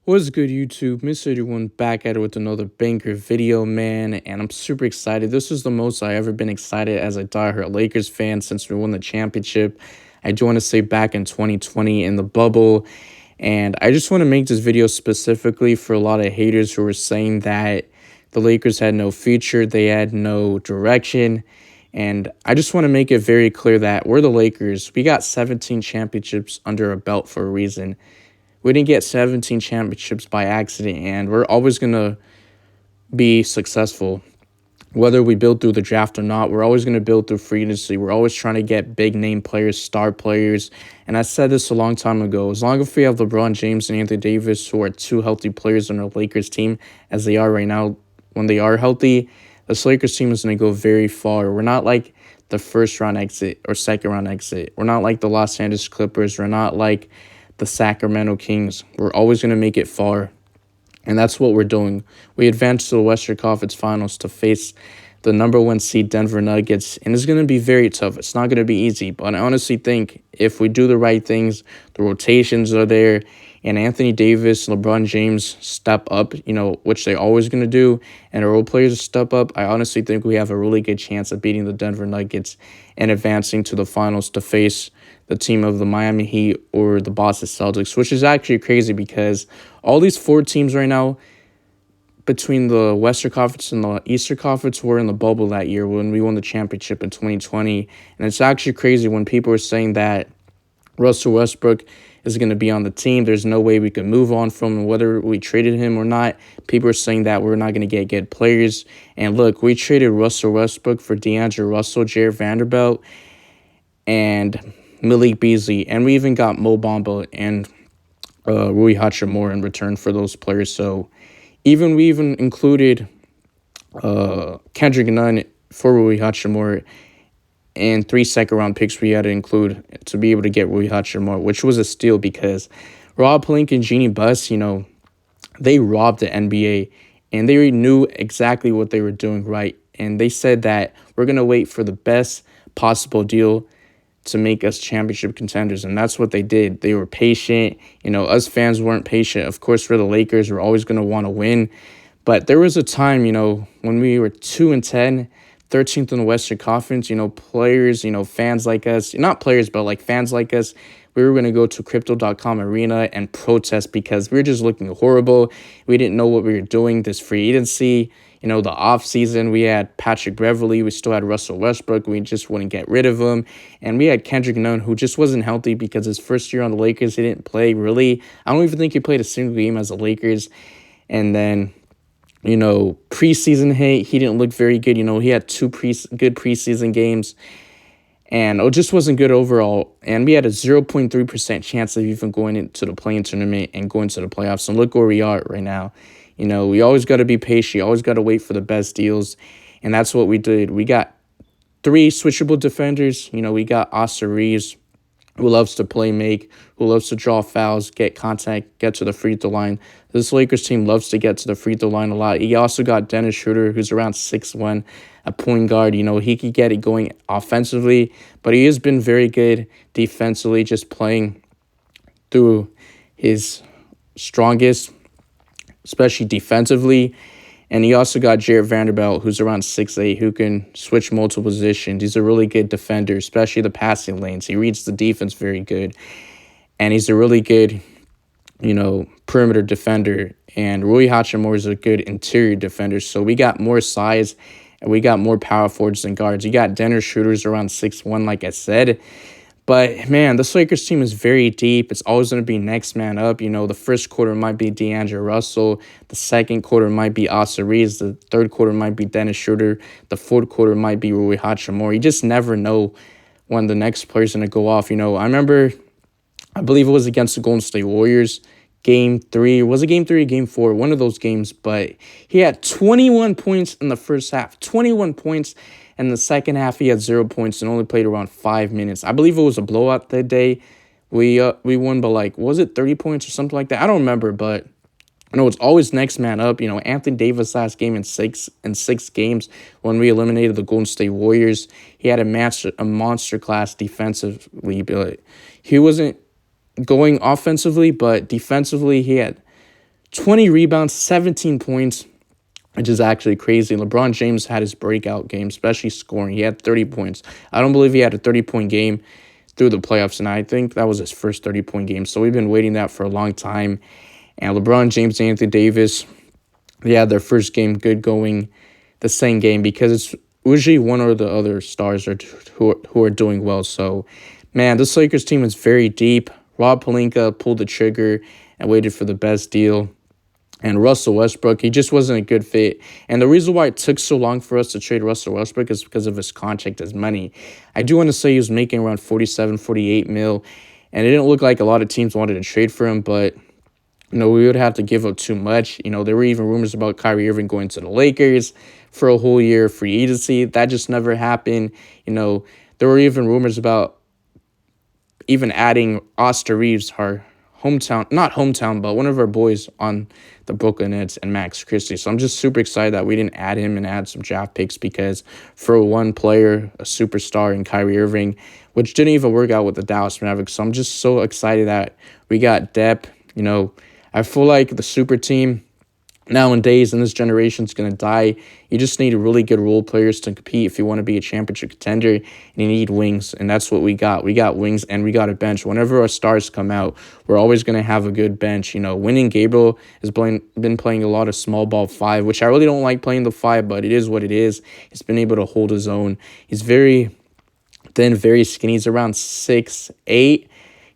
What's good, YouTube? Mr. 81 back at it with another banger video, man, and I'm super excited. This is the most I ever been excited as a diehard Lakers fan since we won the championship. I do want to say back in 2020 in the bubble, and I just want to make this video specifically for a lot of haters who were saying that the Lakers had no future, they had no direction, and I just want to make it very clear that we're the Lakers. We got 17 championships under a belt for a reason. We didn't get 17 championships by accident, and we're always going to be successful. Whether we build through the draft or not, we're always going to build through free agency. We're always trying to get big-name players, star players. And I said this a long time ago. As long as we have LeBron James and Anthony Davis, who are two healthy players on our Lakers team, as they are right now, when they are healthy, this Lakers team is going to go very far. We're not like the first-round exit or second-round exit. We're not like the Los Angeles Clippers. We're not like the Sacramento Kings. We're always going to make it far, and that's what we're doing. We advanced to the Western Conference Finals to face the number 1 seed Denver Nuggets, and it's going to be very tough. It's not going to be easy, but I honestly think if we do the right things, the rotations are there, and Anthony Davis, LeBron James step up, which they're always going to do, and our role players step up, I honestly think we have a really good chance of beating the Denver Nuggets and advancing to the finals to face the team of the Miami Heat or the Boston Celtics, which is actually crazy because all these 4 teams right now between the Western Conference and the Eastern Conference were in the bubble that year when we won the championship in 2020. And it's actually crazy when people are saying that Russell Westbrook is going to be on the team. There's no way we can move on from him, whether we traded him or not. People are saying that we're not going to get good players. And look, we traded Russell Westbrook for D'Angelo Russell, Jared Vanderbilt, and Malik Beasley, and we even got Mo Bamba and Rui Hachimura in return for those players. So we even included Kendrick Nunn for Rui Hachimura and 3 second-round picks we had to include to be able to get Rui Hachimura, which was a steal because Rob Pelinka and Jeanie Buss, they robbed the NBA, and they knew exactly what they were doing right. And they said that we're going to wait for the best possible deal to make us championship contenders, and that's what they did. They were patient. Us fans weren't patient. Of course, we're the Lakers. We're always going to want to win. But there was a time, when we were 2-10, 13th in the Western Conference, players, fans like us, not players, but like fans like us, we were going to go to Crypto.com Arena and protest because we were just looking horrible. We didn't know what we were doing. This free agency, the offseason, we had Patrick Beverley. We still had Russell Westbrook. We just wouldn't get rid of him. And we had Kendrick Nunn, who just wasn't healthy because his first year on the Lakers, he didn't play really. I don't even think he played a single game as the Lakers. And then, preseason hit, he didn't look very good. He had 2 good preseason games. And it just wasn't good overall. And we had a 0.3% chance of even going into the play-in tournament and going to the playoffs. And look where we are right now. We always got to be patient. You always got to wait for the best deals. And that's what we did. We got 3 switchable defenders. We got Austin Reeves, who loves to play make, who loves to draw fouls, get contact, get to the free throw line. This Lakers team loves to get to the free throw line a lot. He also got Dennis Schroeder, who's around 6'1", a point guard. He could get it going offensively, but he has been very good defensively, just playing through his strongest, especially defensively. And he also got Jared Vanderbilt, who's around 6'8", who can switch multiple positions. He's a really good defender, especially the passing lanes. He reads the defense very good. And he's a really good, perimeter defender. And Rui Hachimura is a good interior defender. So we got more size and we got more power forwards than guards. You got Dennis Schroeder's around 6'1", like I said. But, man, this Lakers team is very deep. It's always going to be next man up. The first quarter might be D'Angelo Russell. The second quarter might be Austin Reeves. The third quarter might be Dennis Schroeder. The fourth quarter might be Rui Hachimura. You just never know when the next player's going to go off. I believe it was against the Golden State Warriors, Game 3. Was it Game 3 or Game 4? One of those games. But he had 21 points in the first half. 21 points. And the second half, he had 0 points and only played around 5 minutes. I believe it was a blowout that day. We won by, was it 30 points or something like that? I don't remember, but it's always next man up. Anthony Davis last game in six games when we eliminated the Golden State Warriors. He had a monster class defensively, but he wasn't going offensively, but defensively he had 20 rebounds, 17 points, which is actually crazy. LeBron James had his breakout game, especially scoring. He had 30 points. I don't believe he had a 30-point game through the playoffs, and I think that was his first 30-point game. So we've been waiting that for a long time. And LeBron James, Anthony Davis, they had their first game good going the same game because it's usually one or the other stars who are doing well. So, man, this Lakers team is very deep. Rob Pelinka pulled the trigger and waited for the best deal. And Russell Westbrook, he just wasn't a good fit. And the reason why it took so long for us to trade Russell Westbrook is because of his contract, his money. I do want to say he was making around 47, 48 mil. And it didn't look like a lot of teams wanted to trade for him, but we would have to give up too much. There were even rumors about Kyrie Irving going to the Lakers for a whole year free agency. That just never happened. There were even rumors about even adding Austin Reeves, our not hometown, but one of our boys on the Brooklyn Nets, and Max Christie. So I'm just super excited that we didn't add him and add some draft picks because for one player, a superstar in Kyrie Irving, which didn't even work out with the Dallas Mavericks. So I'm just so excited that we got depth. I feel like the super team nowadays in this generation is going to die. You just need really good role players to compete if you want to be a championship contender, and you need wings, and that's what we got. We got wings, and we got a bench. Whenever our stars come out, we're always going to have a good bench. Winning Gabriel has been playing a lot of small ball 5, which I really don't like playing the 5, but it is what it is. He's been able to hold his own. He's very thin, very skinny. He's around 6'8".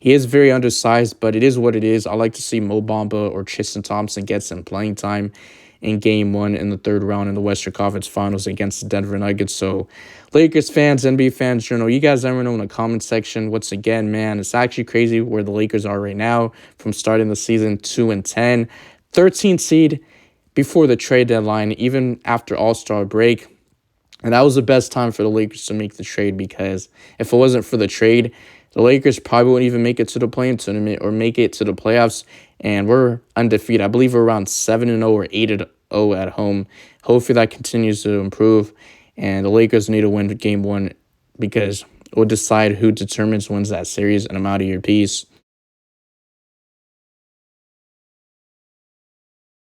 He is very undersized, but it is what it is. I like to see Mo Bamba or Tristan Thompson get some playing time in Game 1 in the third round in the Western Conference Finals against the Denver Nuggets. So, Lakers fans, NBA fans, you guys let me know in the comment section. Once again, man, it's actually crazy where the Lakers are right now from starting the season 2-10. 13th seed before the trade deadline, even after All-Star break. And that was the best time for the Lakers to make the trade because if it wasn't for the trade, the Lakers probably wouldn't even make it to the play-in tournament or make it to the playoffs, and we're undefeated. I believe we're around 7-0 or 8-0 at home. Hopefully that continues to improve, and the Lakers need to win Game 1 because it will decide who wins that series, and I'm out of here. Peace.